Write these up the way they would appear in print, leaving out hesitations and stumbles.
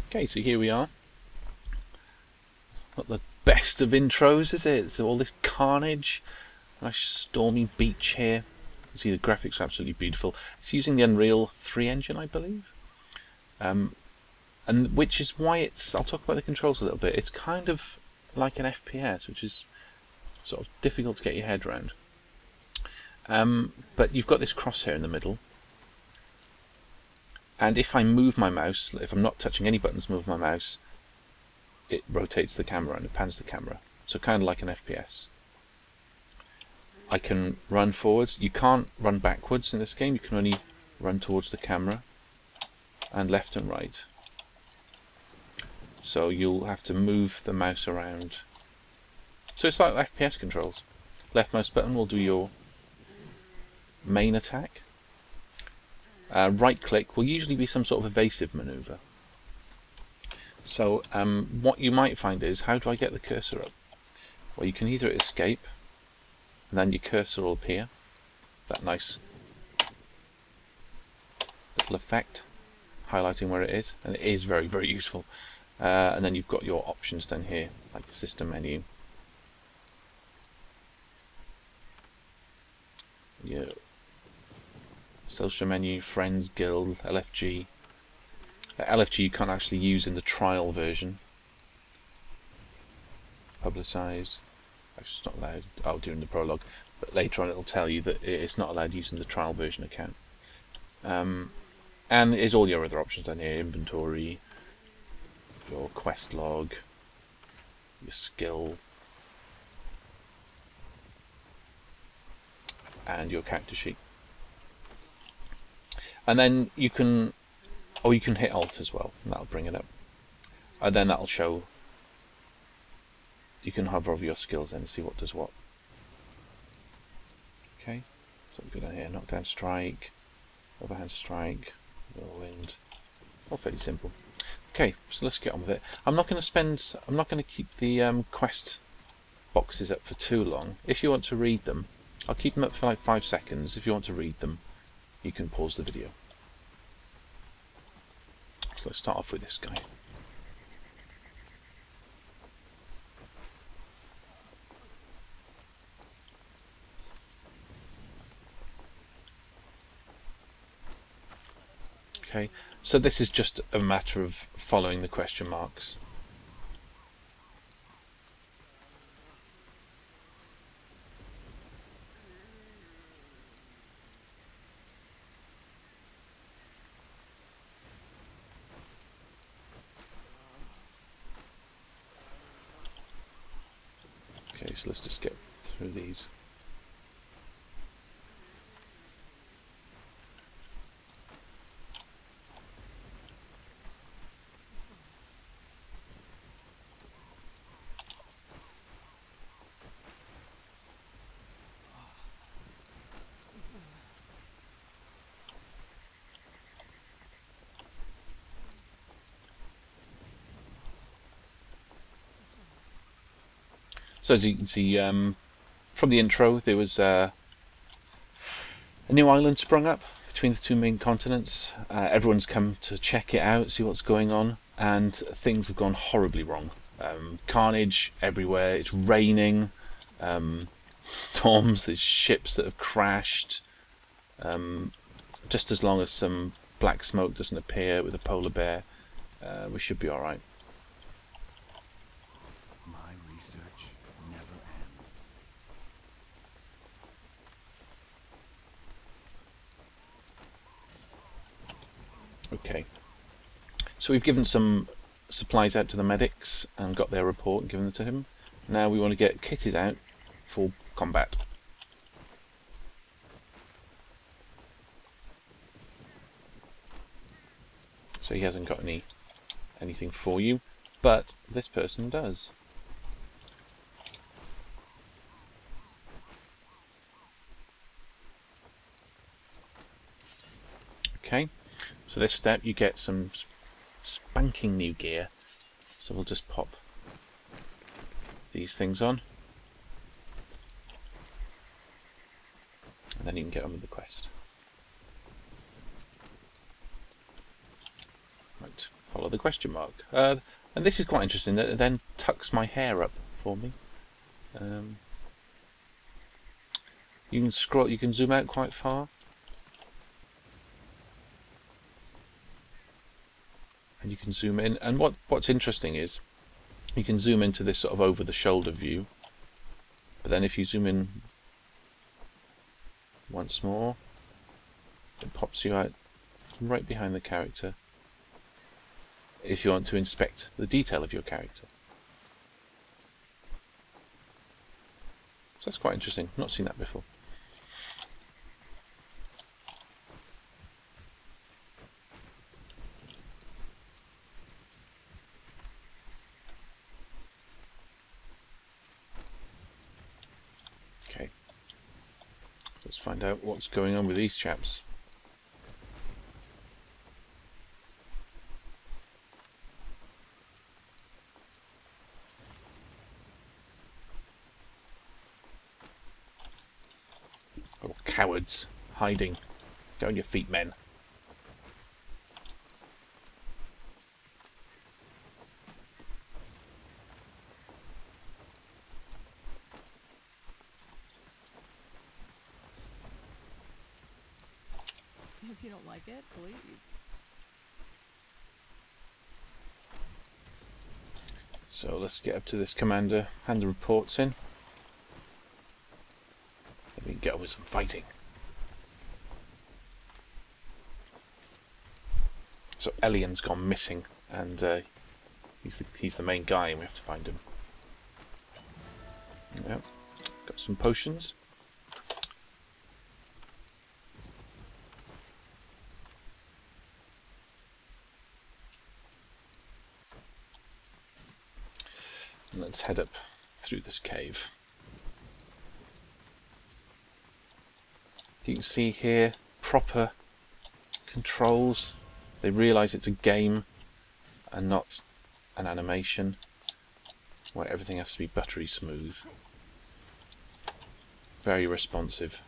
Okay, so here we are. Not the best of intros, is it? So all this carnage, nice stormy beach here. You see the graphics are absolutely beautiful. It's using the Unreal 3 engine, I believe, and which is why it's. I'll talk about the controls a little bit. It's kind of like an FPS, which is sort of difficult to get your head around. But you've got this crosshair in the middle, and if I move my mouse, if I'm not touching any buttons, move my mouse, it rotates the camera and it pans the camera. So kind of like an FPS. I can run forwards. You can't run backwards in this game. You can only run towards the camera, and left and right. So you'll have to move the mouse around. So it's like FPS controls. Left mouse button will do your main attack. Right click will usually be some sort of evasive maneuver. So what you might find is, how do I get the cursor up? Well, you can either escape, and then your cursor will appear. That nice little effect, highlighting where it is, and it is very, very useful. And then you've got your options down here, like the system menu. Your social menu, friends, guild, LFG. LFG you can't actually use in the trial version. Publicize. Actually, it's not allowed. Oh, during the prologue. But later on, it'll tell you that it's not allowed using the trial version account. And there's all your other options down here: inventory, your quest log, your skill, and your character sheet. And then you can, you can hit Alt as well, and that'll bring it up. And then that'll show. You can hover over your skills then to see what does what. Okay, so we go down here: knockdown strike, overhand strike, whirlwind. All fairly simple. Okay, so let's get on with it. I'm not going to keep the quest boxes up for too long. If you want to read them, I'll keep them up for like 5 seconds. If you want to read them, you can pause the video. So let's start off with this guy. Okay, so this is just a matter of following the question marks. Okay, so let's just get through these. So as you can see from the intro, there was a new island sprung up between the two main continents. Everyone's come to check it out, see what's going on, and things have gone horribly wrong. Carnage everywhere, it's raining, storms, there's ships that have crashed. Just as long as some black smoke doesn't appear with a polar bear, we should be alright. Okay, so we've given some supplies out to the medics and got their report and given them to him. Now we want to get kitted out for combat. So he hasn't got anything for you, but this person does. Okay. So this step you get some spanking new gear, so we'll just pop these things on and then you can get on with the quest. Right, follow the question mark. And this is quite interesting, that it then tucks my hair up for me. You can scroll, you can zoom out quite far. And you can zoom in, and what's interesting is you can zoom into this sort of over the shoulder view, but then if you zoom in once more, it pops you out right behind the character if you want to inspect the detail of your character. So that's quite interesting, not seen that before. Okay, let's find out what's going on with these chaps. Oh, cowards, hiding. Go on your feet, men. If you don't like it, leave. So let's get up to this commander, hand the reports in. Then we can get on with some fighting. So Elian's gone missing, and he's the main guy, and we have to find him. Yep, got some potions. And let's head up through this cave. You can see here proper controls. They realise it's a game and not an animation where everything has to be buttery smooth. Very responsive.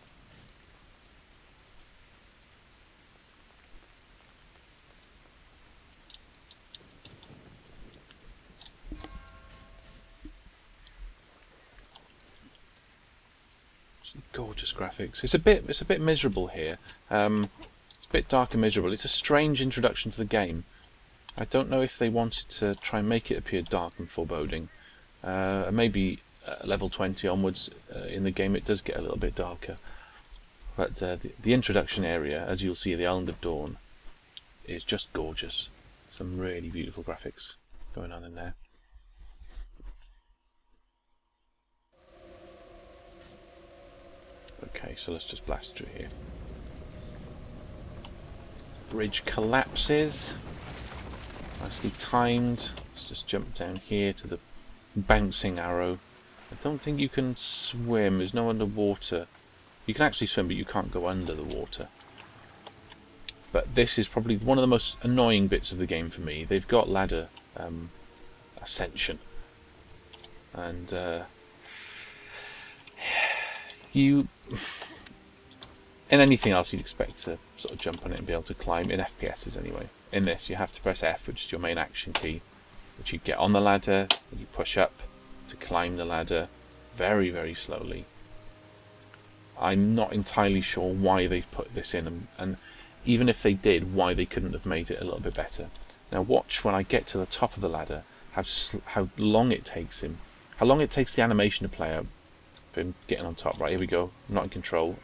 Gorgeous graphics. It's a bit miserable here. It's a bit dark and miserable. It's a strange introduction to the game. I don't know if they wanted to try and make it appear dark and foreboding. Maybe level 20 onwards in the game it does get a little bit darker. But the introduction area, as you'll see, the Island of Dawn, is just gorgeous. Some really beautiful graphics going on in there. Okay, so let's just blast through here. Bridge collapses. Nicely timed. Let's just jump down here to the bouncing arrow. I don't think you can swim. There's no underwater. You can actually swim, but you can't go under the water. But this is probably one of the most annoying bits of the game for me. They've got ladder ascension. And in anything else you'd expect to sort of jump on it and be able to climb, in FPSs anyway. In this you have to press F, which is your main action key, which you get on the ladder, and you push up to climb the ladder very, very slowly. I'm not entirely sure why they've put this in, and even if they did, why they couldn't have made it a little bit better. Now watch when I get to the top of the ladder, how long it takes him, how long it takes the animation to play out. Him getting on top. Right, here we go. I'm not in control.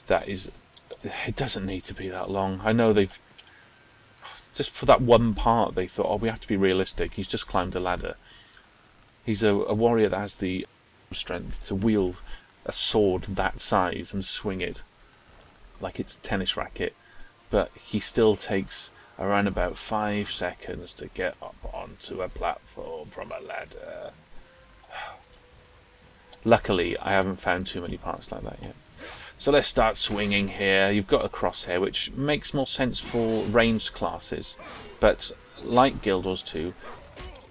That is... It doesn't need to be that long. I know they've... Just for that one part, they thought, oh, we have to be realistic. He's just climbed a ladder. He's a warrior that has the strength to wield a sword that size and swing it like it's a tennis racket. But he still takes around about 5 seconds to get up onto a platform from a ladder. Luckily, I haven't found too many parts like that yet. So let's start swinging here. You've got a crosshair, which makes more sense for ranged classes, but like Guild Wars 2,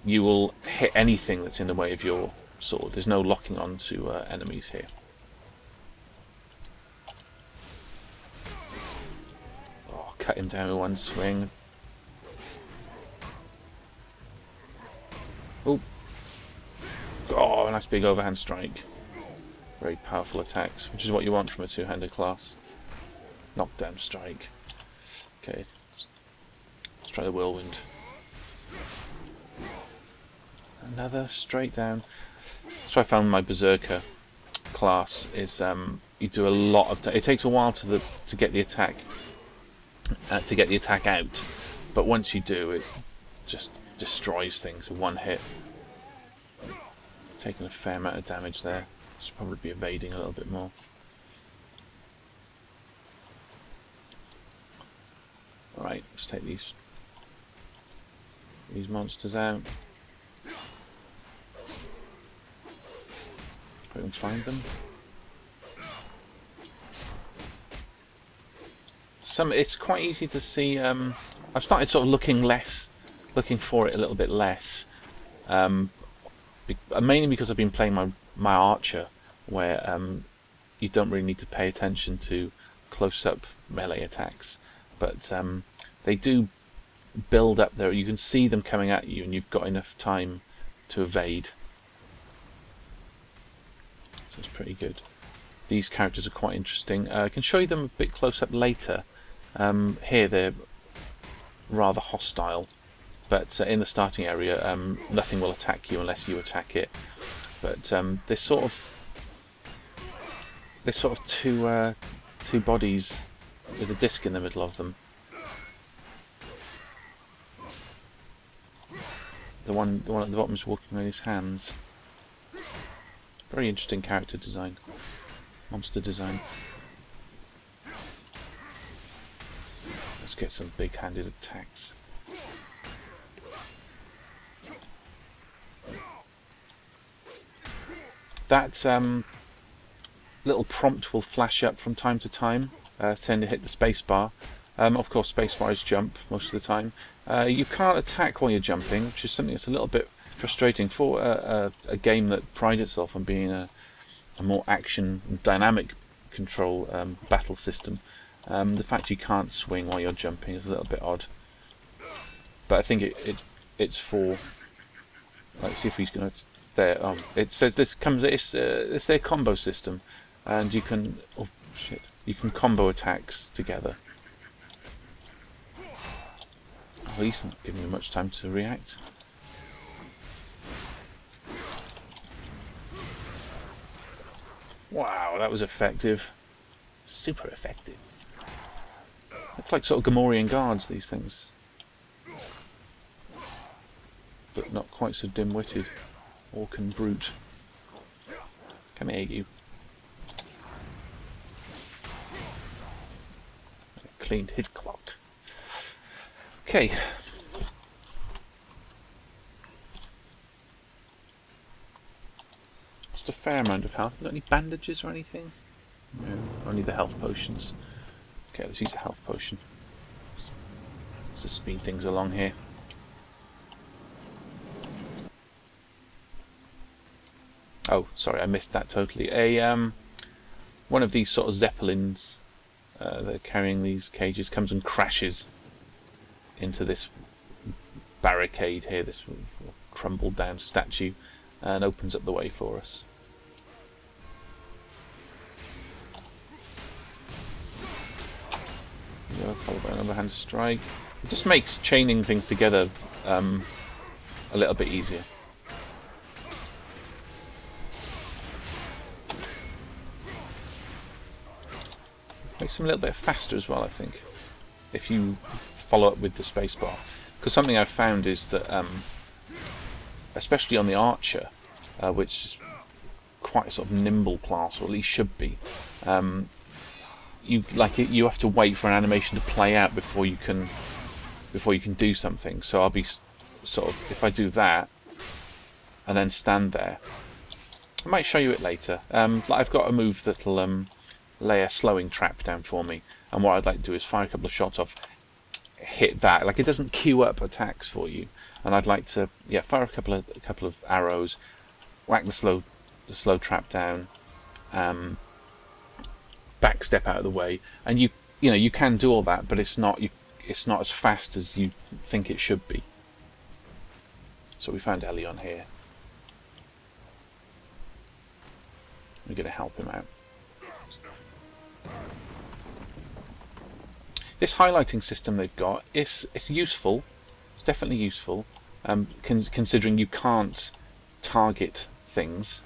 you will hit anything that's in the way of your sword. There's no locking on to enemies here. cut him down with one swing. Oh, oh, nice big overhand strike. Very powerful attacks, which is what you want from a two-handed class. Knockdown strike. Okay, let's try the whirlwind. Another straight down. So I found my berserker class is you do a lot of. It takes a while to get the attack out, but once you do, it just destroys things with one hit. Taking a fair amount of damage there. Should probably be evading a little bit more. Alright, let's take these monsters out. If I can find them. It's quite easy to see. I've started sort of looking for it a little bit less. Mainly because I've been playing my archer, where you don't really need to pay attention to close-up melee attacks, but they do build up there. You can see them coming at you, and you've got enough time to evade. So it's pretty good. These characters are quite interesting. I can show you them a bit close up later. Here they're rather hostile, but in the starting area nothing will attack you unless you attack it. But there's sort of two bodies with a disc in the middle of them. The one at the bottom is walking with his hands. Very interesting character design, monster design. Let's get some big-handed attacks. That little prompt will flash up from time to time, saying to hit the spacebar. Of course, spacebar is jump most of the time. You can't attack while you're jumping, which is something that's a little bit frustrating for a game that prides itself on being a more action, dynamic control battle system. The fact you can't swing while you're jumping is a little bit odd. But I think it's for. Let's see if he's going to. There. It says it's their combo system, and you can. Oh shit! You can combo attacks together. Oh, he's not giving me much time to react. Wow, that was effective. Super effective. Look like sort of Gamorrean guards, these things. But not quite so dim-witted. Orcan brute. Come here, you. Cleaned his clock. Okay. Just a fair amount of health. Got any bandages or anything? No, only the health potions. Okay, let's use a health potion. Let's just speed things along here. Oh, sorry, I missed that totally. One of these sort of zeppelins that are carrying these cages comes and crashes into this barricade here, this crumbled down statue, and opens up the way for us. Followed by an overhand strike. It just makes chaining things together a little bit easier. Makes them a little bit faster as well, I think, if you follow up with the spacebar. Because something I've found is that, especially on the archer, which is quite a sort of nimble class, or at least should be, you have to wait for an animation to play out before you can do something. So I'll be sort of, if I do that and then stand there, I might show you it later. I've got a move that'll lay a slowing trap down for me, and what I'd like to do is fire a couple of shots off, hit that. Like, it doesn't queue up attacks for you, and I'd like to fire a couple of arrows, whack the slow trap down, back step out of the way, and you you know, you can do all that, but it's not as fast as you think it should be. So we found Elion here. We're going to help him out. This highlighting system they've got it's useful. It's definitely useful, considering you can't target things.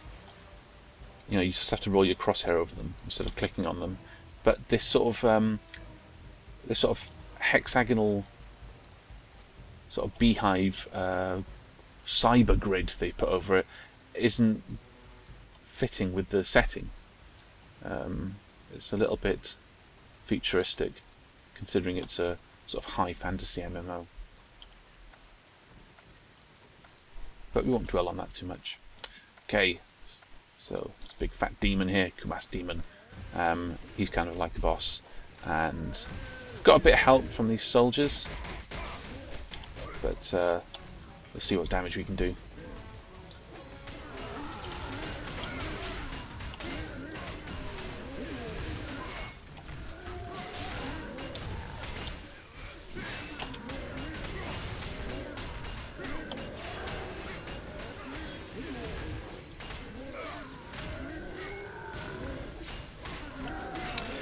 You know, you just have to roll your crosshair over them instead of clicking on them. But this sort of hexagonal sort of beehive cyber grid they put over it isn't fitting with the setting. It's a little bit futuristic, considering it's a sort of high fantasy MMO. But we won't dwell on that too much. Okay, so it's a big fat demon here, Kumas demon. He's kind of like the boss, and got a bit of help from these soldiers, but let's see what damage we can do.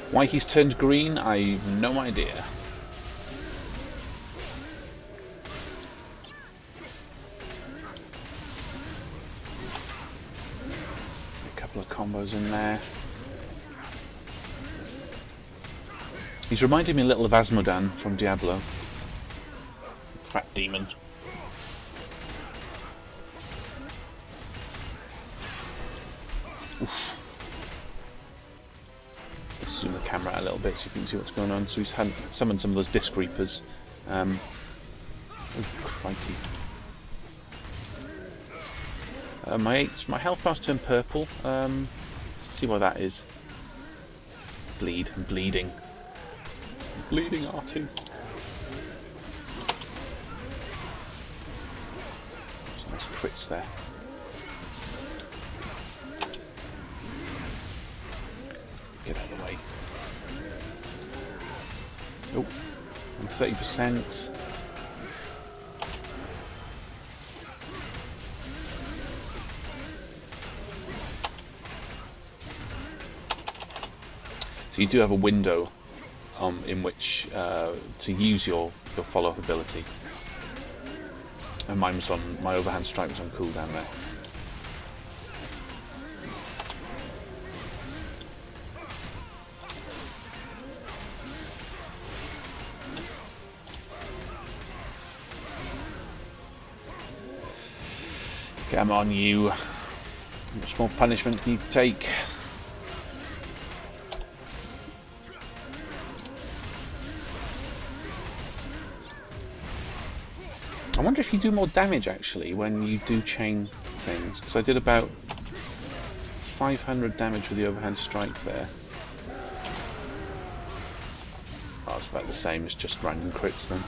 Why he's turned green, I've no idea. A couple of combos in there. He's reminding me a little of Asmodan from Diablo. Fat demon. Oof. Zoom the camera out a little bit so you can see what's going on. So he's summoned some of those disc reapers. Oh, crikey. My health bar's turned purple. Let's see why that is. Bleed. I'm bleeding. I'm bleeding, R2. Some nice crits there. Get out of the way. Oh, I'm 30%. So you do have a window in which to use your follow-up ability. And mine was on, my overhand strike was on cooldown there. Come on, you. How much more punishment can you take? I wonder if you do more damage actually when you do chain things, because I did about 500 damage with the overhand strike there. Oh, it's about the same as just random crits then.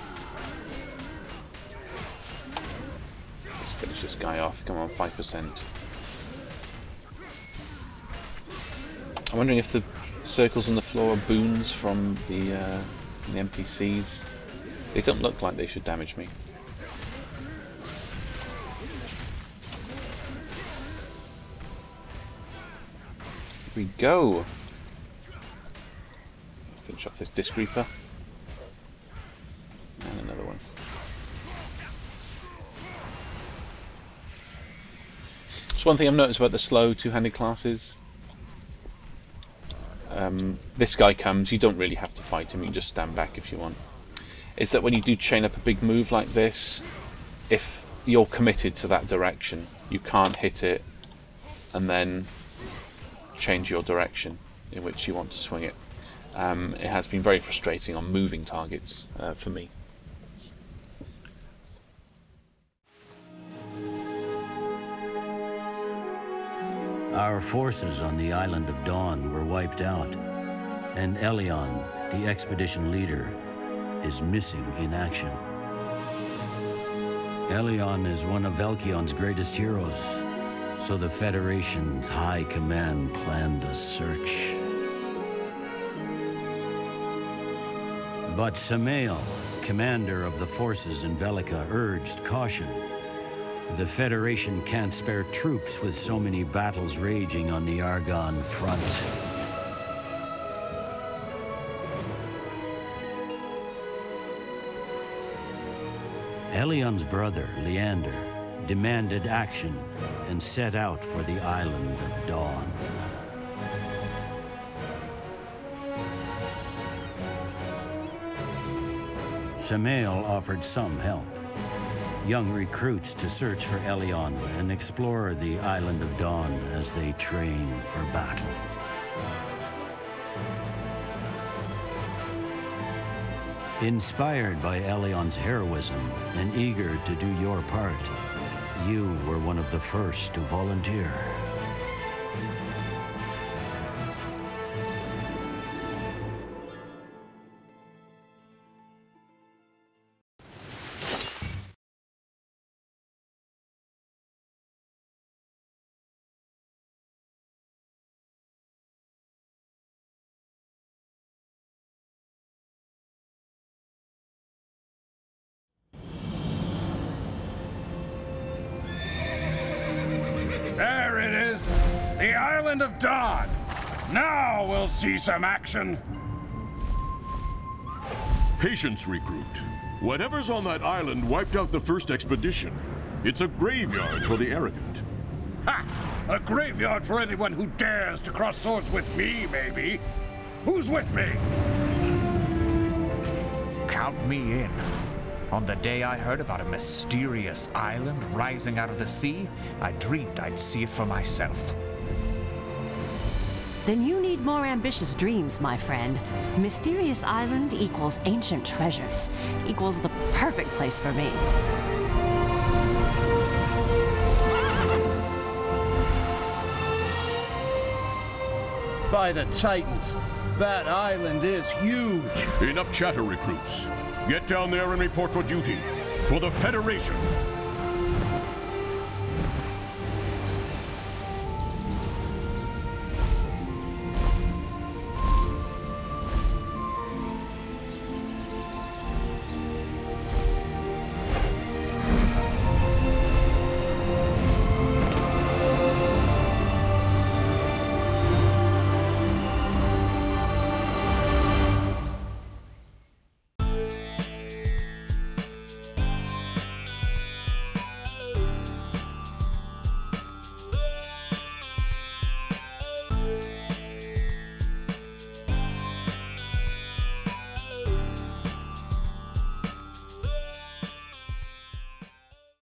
Finish this guy off. Come on, 5%. I'm wondering if the circles on the floor are boons from the NPCs. They don't look like they should damage me. Here we go. Finish off this disc reaper. And another one. So one thing I've noticed about the slow two-handed classes, this guy comes, you don't really have to fight him, you can just stand back if you want, is that when you do chain up a big move like this, if you're committed to that direction, you can't hit it and then change your direction in which you want to swing it. It has been very frustrating on moving targets for me. Our forces on the island of Dawn were wiped out, and Elion, the expedition leader, is missing in action. Elion is one of Velkion's greatest heroes, so the Federation's high command planned a search. But Samael, commander of the forces in Velica, urged caution. The Federation can't spare troops with so many battles raging on the Argonne front. Elion's brother, Leander, demanded action and set out for the Island of Dawn. Samael offered some help. Young recruits to search for Elion and explore the Island of Dawn as they train for battle. Inspired by Elion's heroism and eager to do your part, you were one of the first to volunteer. There it is! The Island of Dawn! Now we'll see some action! Patience, recruit. Whatever's on that island wiped out the first expedition. It's a graveyard for the arrogant. Ha! A graveyard for anyone who dares to cross swords with me, maybe. Who's with me? Count me in. On the day I heard about a mysterious island rising out of the sea, I dreamed I'd see it for myself. Then you need more ambitious dreams, my friend. Mysterious island equals ancient treasures. Equals the perfect place for me. By the Titans, that island is huge. Enough chatter, recruits. Get down there and report for duty. For the Federation.